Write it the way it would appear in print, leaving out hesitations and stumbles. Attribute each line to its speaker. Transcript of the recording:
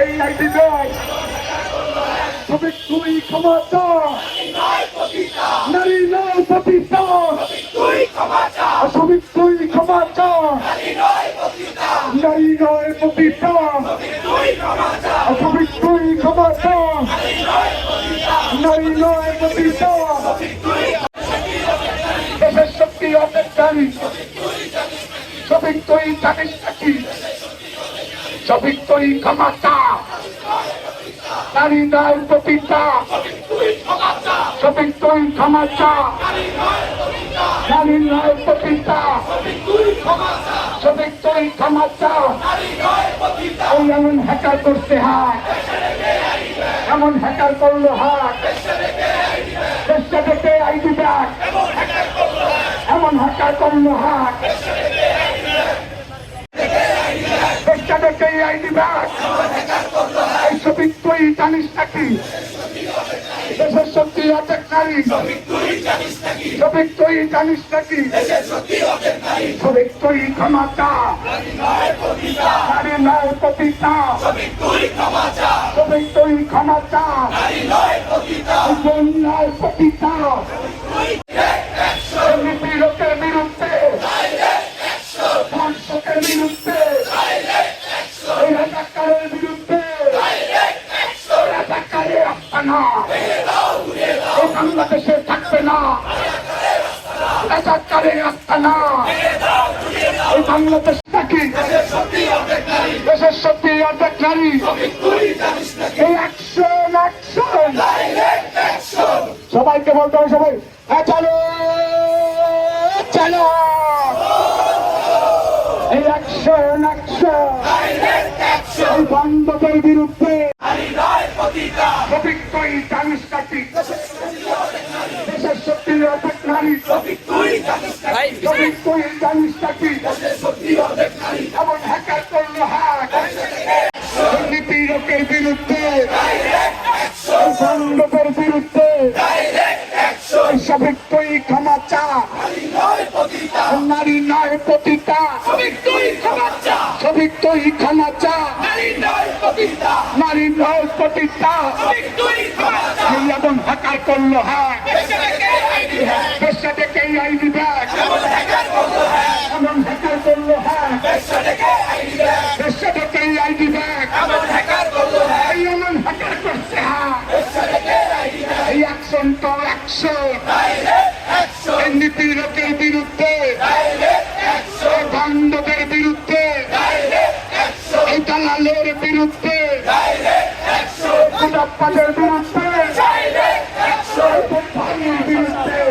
Speaker 1: এই ID bag তবে তুই ক্ষমা চা নারী নয় পতিতা শ্রমিক তুই ক্ষমা চা নারী নয় পতিতা শ্রমিক তুই ক্ষমা চা নারী নয় পতিতা দেশের শক্তি অনেক জানি শ্রমিক তুই জানিস নাকি শ্রমিক তুই ক্ষমা চা নারী নয় পতিতা শ্রমিক তুই ক্ষমা চা নারী নয় পতিতা শ্রমিক তুই ক্ষমা চা ওই এমন হ্যাকার করছে হাত এমন হ্যাকার করলো হাত চেষ্টা থেকে আইডি ব্যাগ এমন হ্যাকার করলো হাত চেষ্টা থেকে আইডি ব্যাগ এই শ্রমিক তুই জানিস নাকি দেশের শক্তি অনেক নারী শ্রমিক তুই জানিস নাকি শ্রমিক তুই ক্ষমা চা নারী নয় পতিতা শ্রমিক তুই ক্ষমা চা নয় পতিতা লোকের বিরুদ্ধে ধর্ষকের বিরুদ্ধে এই রাজাকারের বিরুদ্ধে রাজাকারের আস্তানা এই বাংলাদেশে থাকবে না রাজাকারের আস্তানা এই বাংলাদেশ থাকি দেশের সত্যি অর্ধেক নারী এই অ্যাকশন অ্যাকশন সবাইকে বলতে হবে সবাই হ্যাঁ চলো চলো এই অ্যাকশন অ্যাকশন এই বান্ধবের বিরুদ্ধে শ্রমিক তুই জানিস নাকি দেশের শক্তি অর্ধেক নারী শ্রমিক তুই জানিস নাকি এমন হ্যাকার করলো হাত দুর্নীতি লোকের বিরুদ্ধে বান্ধবের বিরুদ্ধে শ্রমিক তুই ক্ষমা চা নারী নয় পতিতা শ্রমিক তুই ক্ষমা চা নারী নয় পতিতা এমন হ্যাকার করলো হাত দেশটা থেকে আইডি ব্যাগ এমন হ্যাকার করলো হাত দেশটা থেকে আইডি ব্যাগ এমন হ্যাকার করছে হাত এই অ্যাকশন তো অ্যাকশন এই নীতি লোকের বিরুদ্ধে বান্ধবের বিরুদ্ধে এই দালালের বিরুদ্ধে মুনাফাদের বিরুদ্ধে বিরুদ্ধে